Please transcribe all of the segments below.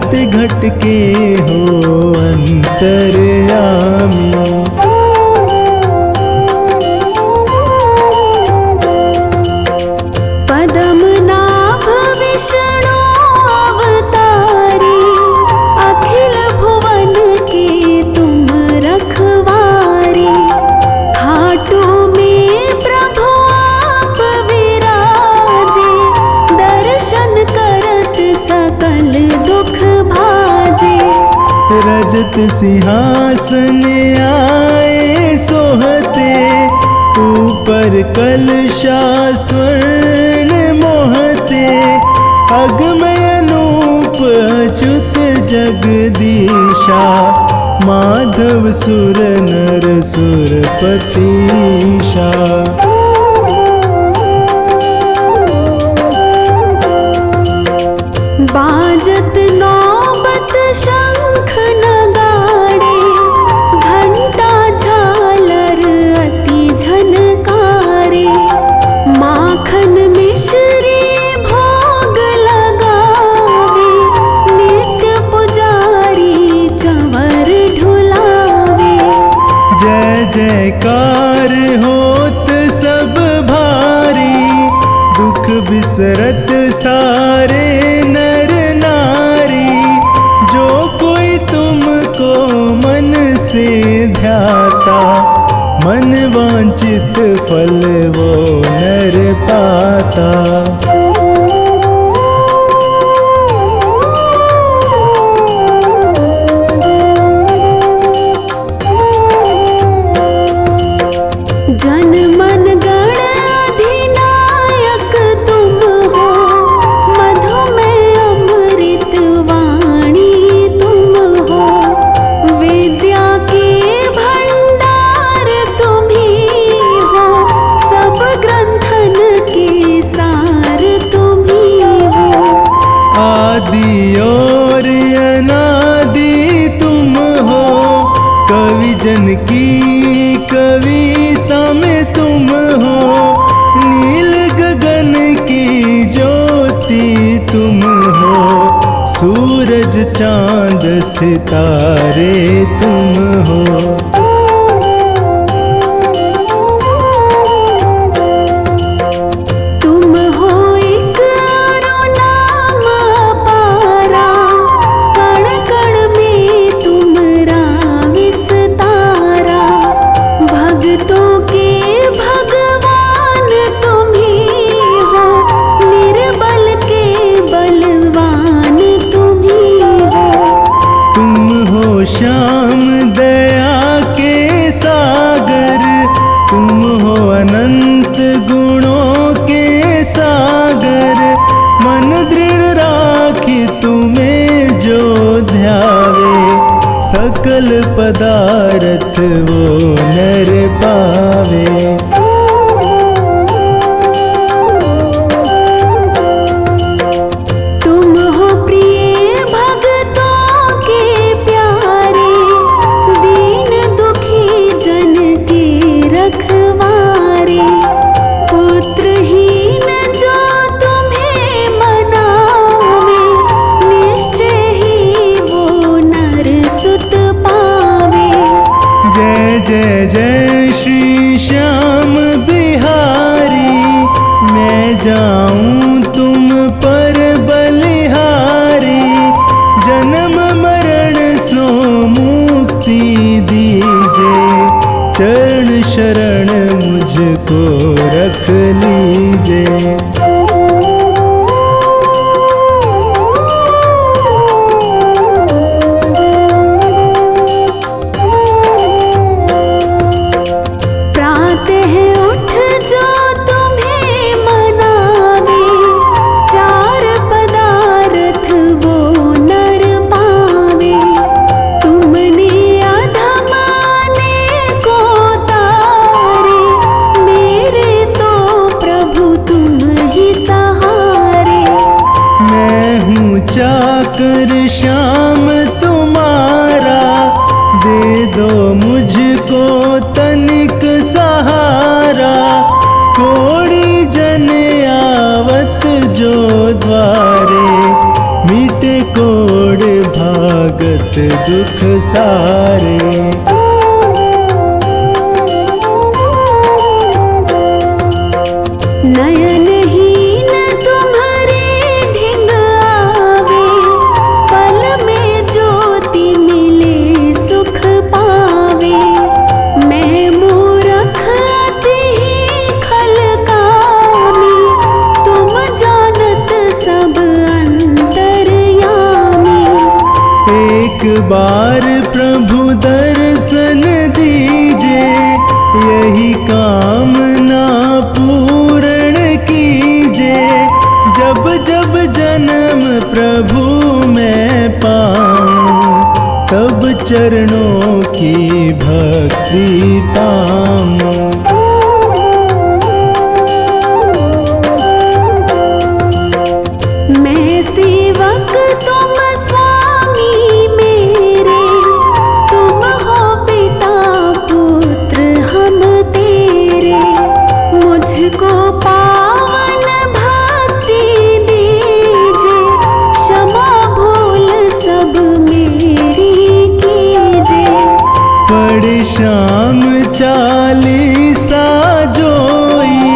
घट घट के हो अंतर्यामी। पद्मनाभ विष्णु अवतारी, अखिल भुवन के तुम रखवारी। खाटू में प्रभु आप विराजे, दर्शन करत सकल दुख भाजे। रजत सिंहासन आए सोहते, ऊपर कलशा स्वर्ण मोहते। अगमय अनूप अच्युत जगदीशा, माधव सुर नर सुरपतीशा। बाजत नौबत शंख नगाड़े, घंटा झालर अति झनकारे। माखन मिश्री भोग लगावे, नित्य पुजारी चंवर ढुलावे। जय जयकार होत सब भारी, दुख बिसरत सारे नर नारी। जो कोई तुमको मन से ध्याता, मन वांछित फल वो नर पाता। जन मन गण अधिनायक तुम हो, मधुमेह अमृत वाणी तुम हो। विद्या के भंडार तुम ही हो, सब ग्रंथन के सार तुम ही हो। आदि और अनादि तुम हो, कवि जन की कविता में तुम हो। नील गगन की ज्योति तुम हो, सूरज चांद सितारे तुम हो। तुम हो एक अरु नाम अपारा, कण कण में तुमरा विस्तारा। भक्तों के भगवान तुम ही हो, निर्बल के बलवान तुम ही हो। तुम हो श्याम दया के सागर, तुम हो अनंत गुणों के सागर। मन दृढ़ राखी तुम्हें जो ध्यावे, सकल पदार्थ वो नर पावे। तुम हो प्रिय भक्तों के प्यारे, दीन दुखी जन के रखवारे। पुत्रहीन जो तुम्हें मनावे, निश्चय ही वो नर सुत पावे। जय जय जय श्री श्याम बिहारी, मैं जाऊं तुम पर बलिहारी। जन्म मरण सो मुक्ति दीजे, चरण शरण मुझको रख लीजे। प्रातः उठ जो तुम्हें मनावे, चार पदार्थ वो नर पावे। तुमने अधम को तारे, मेरे तो प्रभु तुम ही सहारे। मैं हूँ चाकर श्याम तुम्हारा, दे दो मुझको तनिक सहारा। कोड़ी जन आवत जो द्वारे, मिटे कोड़ दुख सारे। नयनहीन तुम्हारे ढिंग आवे, पल में ज्योति मिले सुख पावे। मैं मूरख अति खल कामी, तुम जानत सब अंतर्यामी। एक बार प्रभु दर्शन दीजे, यही कामना पूर्ण कीजे। जब जब जन्म प्रभु मैं पाऊं, तब चरणों की भक्ति पाऊं। मैं सेवक तुम स्वामी मेरे, तुम हो पिता पुत्र हम तेरे। मुझको पावन भक्ति दीजे, क्षमा भूल सब मेरी कीजे। पढ़ श्याम चालीसा जोई,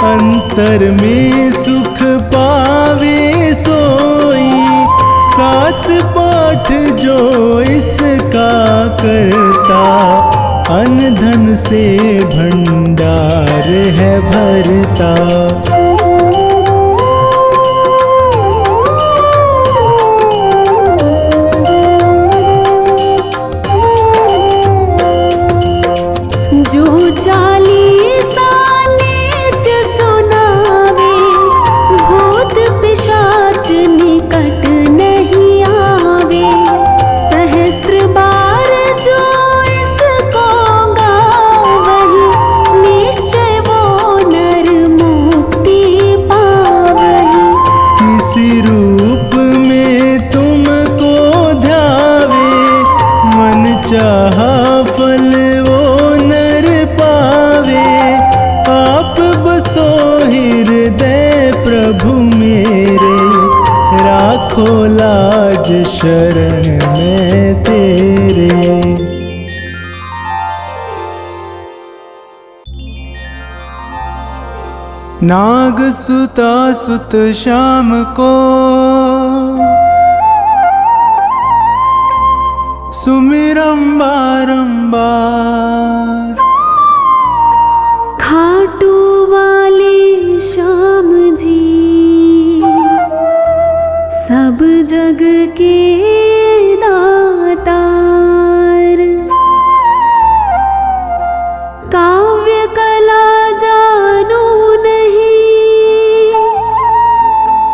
अंतर में सुख पावे सोई। सात पाठ जो इसका करता, अन्न धन से भंडार है भरता। जो चालीसा नित्य सुनावे, भूत पिशाच निकट नहीं आवे। सहस्त्र बार जो इसको गावहि, निश्चय वो नर मुक्ति पावहि। किसी रूप में तुमको ध्यावे, मन चाहा फल वो नर पावे। आप बसो हृदय प्रभु मेरे, राखो लाज शरण में तेरे। नाग सुता सुत श्याम को, सुमिरम बारंबार। खाटू वाले श्याम जी, सब जग के दातार। काव्य कला जानू नहीं,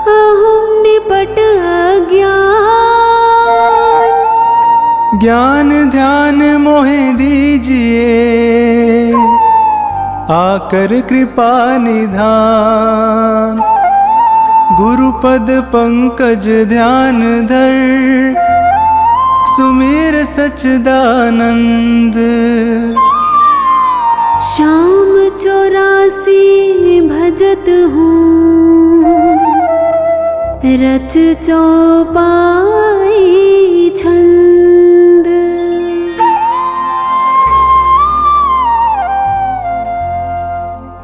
अहम निपट अज्ञान। ज्ञान ध्यान मोहे दीजिए, आकर कृपा निधान। गुरुपद पंकज ध्यान धर, सुमिर सच्चिदानंद। श्याम 84 भजत हूँ, रच चौपाई छंद।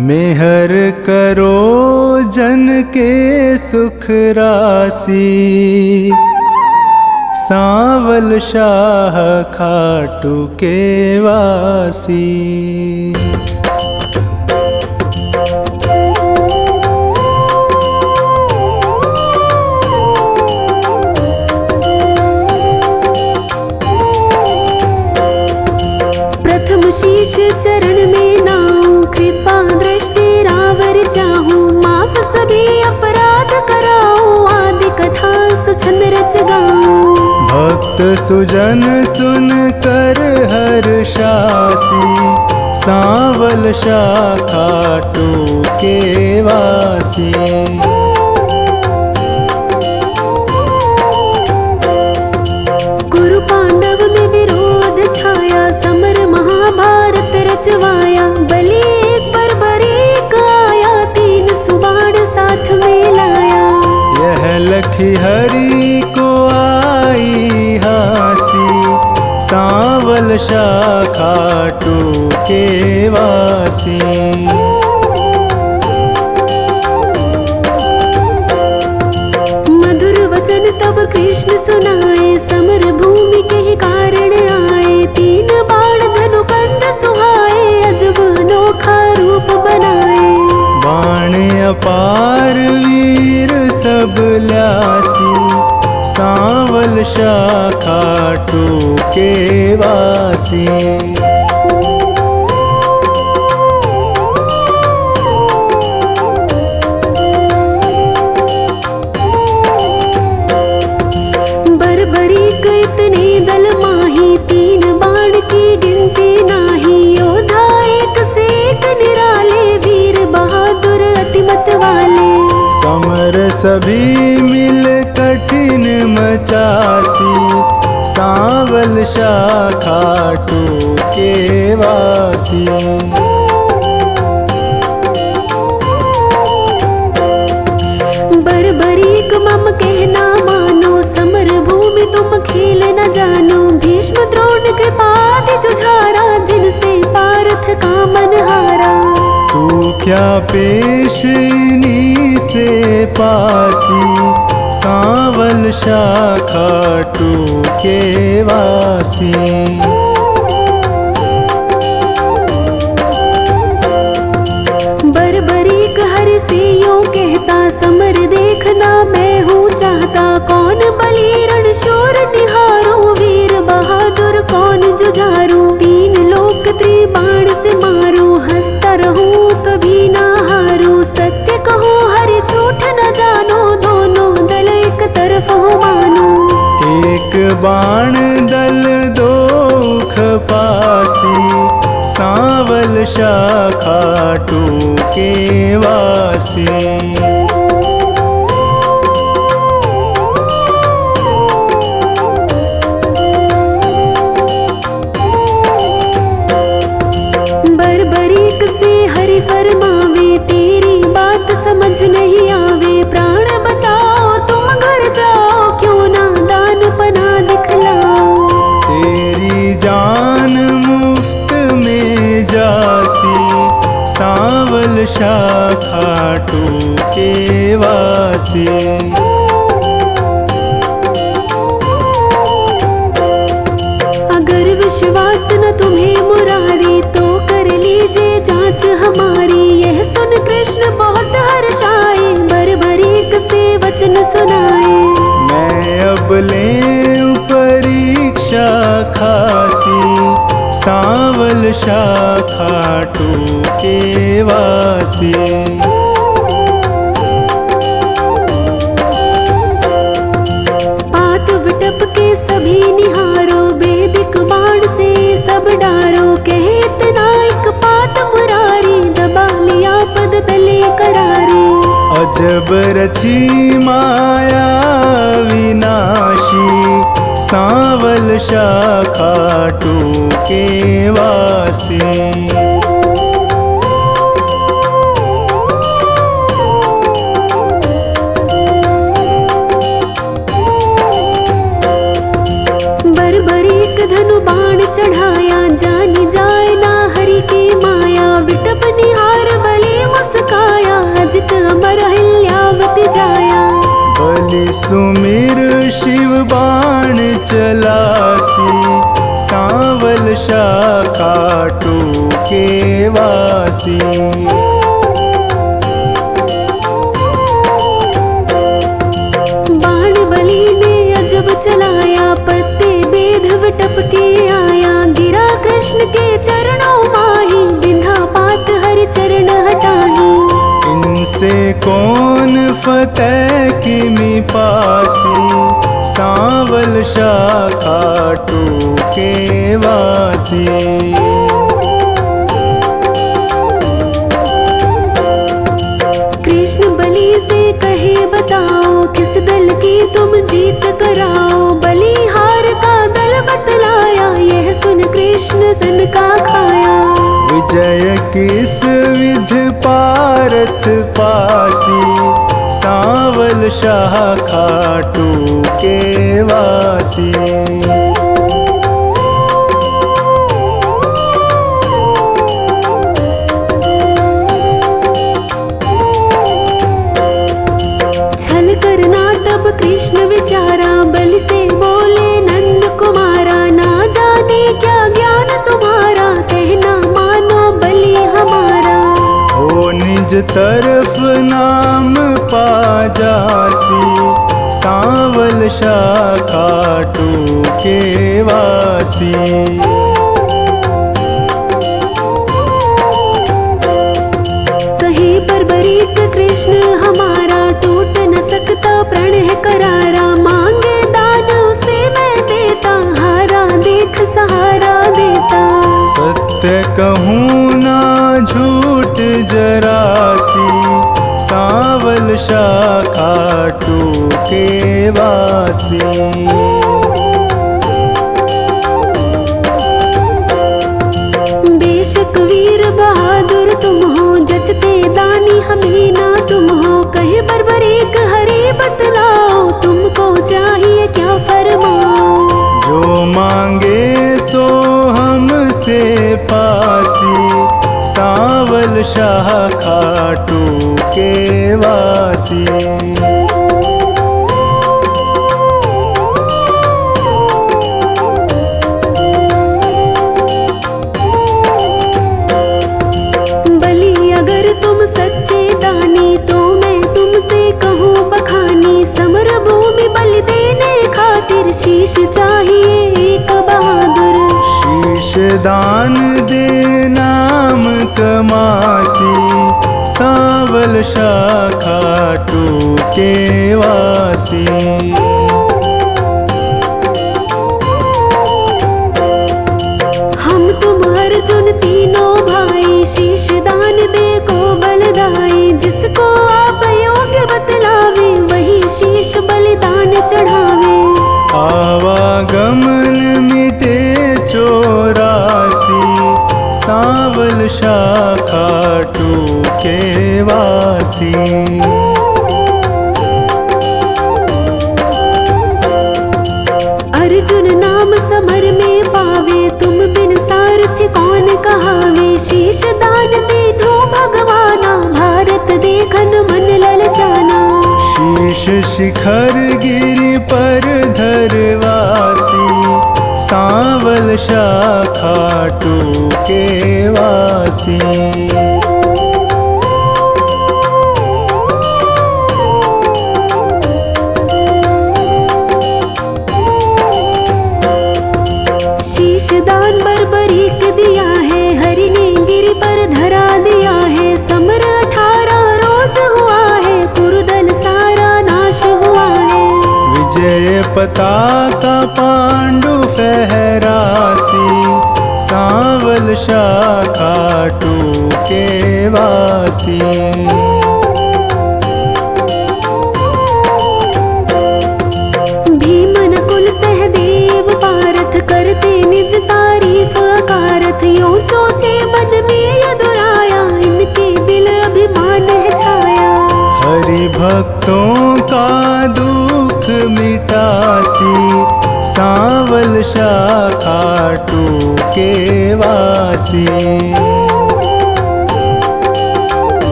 मेहर करो जन के सुख राशि, सांवल शाह खाटू के वासी। प्रथम शीश चरण में नाऊं, कृपा दृष्टि रावर चाहूं। माफ सभी अपराध कराऊं, आदि कथा सुछंद रच गाऊं। भक्त सुजन सुन कर हर्षासी, सांवल शाह खाटू के वासी। कुरु पांडव में विरोध छाया, समर महाभारत रचवाया। बलि एक पर बरीक आया, 3 सुबाण साथ में लाया। यह लखी हरि को आई हास, सांवल शाखा टूके वासी। मधुर वचन तब कृष्ण सुनाए, समर भूमि के ही कारण आए। तीन बाण धनु कंध सुहाए, अजब अनोखा रूप बनाए। बाण अपार वीर सब ल्यासी, सांवल शाखा टूके वासी। बर्बरीक इतने दल माही, तीन बाण की गिनती नाही। योद्धा एक से एक निराले, वीर बहादुर अतिमत वाले। समर सभी मिल कठिन मचासी, सांवल शाखा टूके वासी। बर्बरीक मम कहना मानो, समर भूमि तुम खेल न जानो। भीष्म द्रोण कृपादि जुझारा, जिनसे पार्थ का मन हारा। तू क्या पेश इन्हीं से पासी, सांवल शाखा टूके वासी। बर्बरीक हरि से यूं कहता, समर देखना मैं हूँ चाहता। कौन बली रण शूर निहारो, वीर बहादुर कौन जुझारू। तीन लोक त्रिबाण से मारू, हंसता रहूं कभी ना हारू। सत्य कहो हरि झूठ न जानो, दोनों दल एक तरफ हो मानो। एक बाण दल दो खपासी, सांवल शाखा टूके वासी। बर्बरीक से हरि फरमावे, तेरी बात समझ नहीं आवे। प्राण बचाओ तुम घर जाओ, क्यों ना दान पना दिखलाओ। तेरी जान मुफ्त में जासी, सांवल शाखा टूके वासी। अगर विश्वास न तुम्हें मुरारी, तो कर लीजिए जांच हमारी। यह सुन कृष्ण बहुत हर्षाए, बर्बरीक से वचन सुनाए। मैं अब ले परीक्षा खासी, सांवल शाखा टूके वासी। पात विटप के सभी निहारो, वेदिक बाण से सब डारो। कहे इतना एक पात मुरारी, दबा लिया पद तले करारे। अजब रची माया विनाशी, सांवल शाखा टूके वासी। बर्बरीक धनु बाण चढ़ाया, जानी जाए ना हरि की माया। विटप निहार बलि मुस्काया, अजित अमर हिल्यावति जाया। बलि सुमिर शिव बाण चलासी, सांवल शाखा टूके वासी। बाण बलि ने अजब चलाया, पत्ते बेध विटप के आया। गिरा कृष्ण के चरणों माही, बिंधा पात हरि चरण हटाही। इनसे कौन फतेह किमि पासी, सांवल शाखा टूके वासी। कृष्ण बलि से कहे बताओ, किस दल की तुम जीत कराओ। बलिहार का दल बतलाया, यह सुन कृष्ण सन का खाया। विजय किस विध पारथ पासी, सांवल शाखा टूके वासी। कृष्ण विचारा, बल से बोले नंद कुमारा, ना जाने क्या ज्ञान तुम्हारा, कहना मानो बलि हमारा। हो निज तरफ नाम पा जासी, सांवल शाखा टूके वासी। कहे बर्बरीक कृष्ण हमारा, टूट न सकता प्रण है करारा, मांगे दान उसे मैं देता, हारा देख सहारा देता। सत्य कहूँ ना झूठ जरासी, सांवल शाखा टूके वासी। बेशक वीर बहादुर तुम हो, जचते दानी हमें ना तुम हो, कहे बर्बरीक हरि बतलाओ, तुमको चाहिए क्या फरमाओ। जो मांगे सो हमसे पासी, सांवल शाखा टूके वासी। बलि अगर तुम सच्चे दानी, तो मैं तुमसे कहूँ बखानी, समर भूमि बलि देने खातिर, शीश चाहिए एक बहादुर। शीश दान दे नाम कमासी, सांवल शाखा टूके वासी। हम तुम अर्जुन तीनों भाई, शीश दान दे को बलदाई, जिसको आप योग्य बतलावे, वही शीश बलिदान चढ़ावे। आवागमन मिटे चौरासी, सांवल शाखा टूके वासी। अर्जुन नाम समर में पावे, तुम बिन सारथी कौन कहावे, शीश दान दीनो भगवाना, भारत देखन मन ललचाना। शीश शिखर गिरि पर धरवासी, सांवल शाखा टूके वासी। शीश दान बर्बरीक दिया है, हरि ने गिरि पर धरा दिया है, समर 18 रोज हुआ है, कुरुदल सारा नाश हुआ है। विजय पताका पांडु फहरासी, सांवल शाखा टूके वासी। भीमन कुल सहदेव पारथ, करते निज तारीफ अकारथ, यूं सोचे मन में यदुराया, इनके दिल अभिमान है छाया। हरि भक्तों का दुख मिटासी, सांवल शाखा टूके वासी।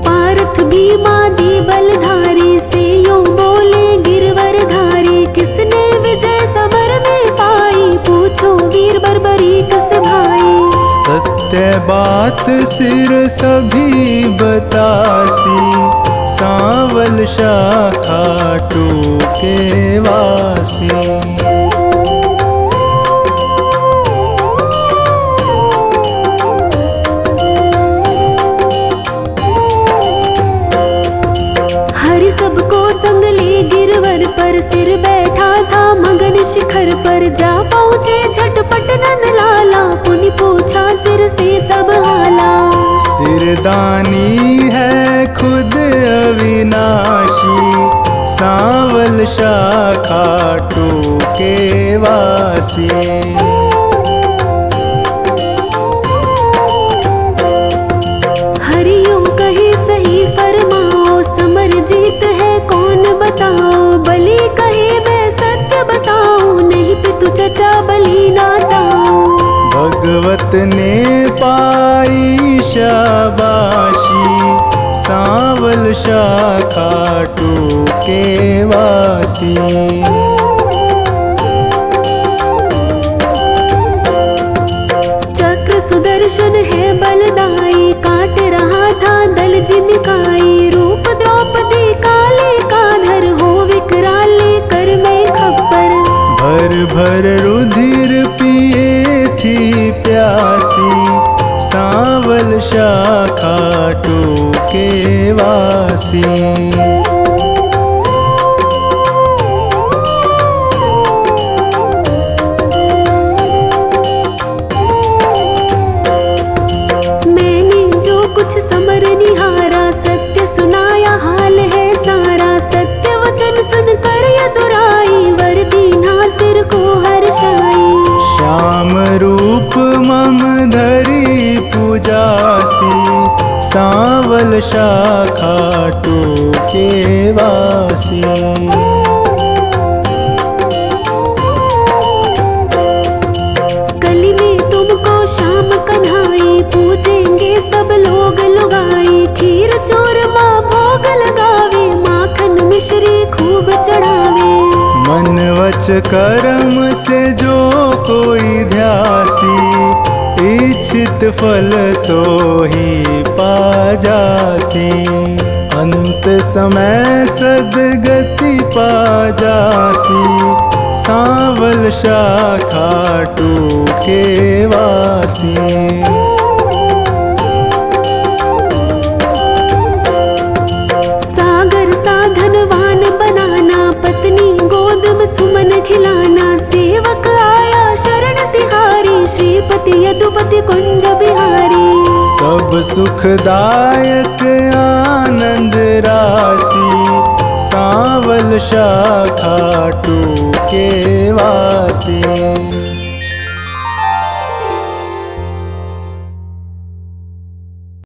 पारथ भीमादि बलधारी, से यूं बोले गिरवर धारी, किसने विजय समर में पाई, पूछो वीर बर्बरीक से भाई। सत्य बात सिर सभी बतासी, सांवल शाखा टूके वासी। हरि सबको संग ले गिरवर पर, सिर बैठा था मगन शिखर पर, जा पहुँचे झटपट नंद लाला, पुनि पूछा सिर से सब हाला। सिरदानी है खुद अविनाशी, सांवल शाखा टूके वासी। हरियों कहे सही फरमाओ, समर जीत है कौन बताओ, बलि कहे मैं सत्य बताऊं, नहीं पितु चचा बलि नाताऊं। भगवत ने पाई शाबाशी, सांवल शाखा टूके वासी। चक्र सुदर्शन है बलदाई, काट रहा था दल जिमिकाई। रूप द्रौपदी काले का धर, हो विकराल कर मैं खप्पर। भर भर रुधिर पिए थी प्यासी, सांवल शाखा टूके वासी। मैंने जो कुछ समर निहारा, सत्य सुनाया हाल है सारा। सत्य वचन सुनकर यदुराई, वर दीना सिर को हर्षाई। श्याम रूप मम धरी पूजासी, सांवल शाखा टूके वासी। कली में तुमको शाम कन्हाई, पूजेंगे सब लोग लुगाई। खीर चूरमा भोग लगावे, माखन मिश्री खूब चढ़ावे। मन वच कर्म से जो कोई ध्यासी, इच्छित फल सोही पाजासी। अंत समय सदगति पाजासी, सांवल शाखा टूके वासी। सागर साधनवान बनाना, पत्नी गोद में सुमन खिलाना। सेवक आया शरण तिहारी, श्रीपति यदुपति कुंज बिहारी। सब सुखदायक आनंद राशि, सांवल शाखा टूके वासी।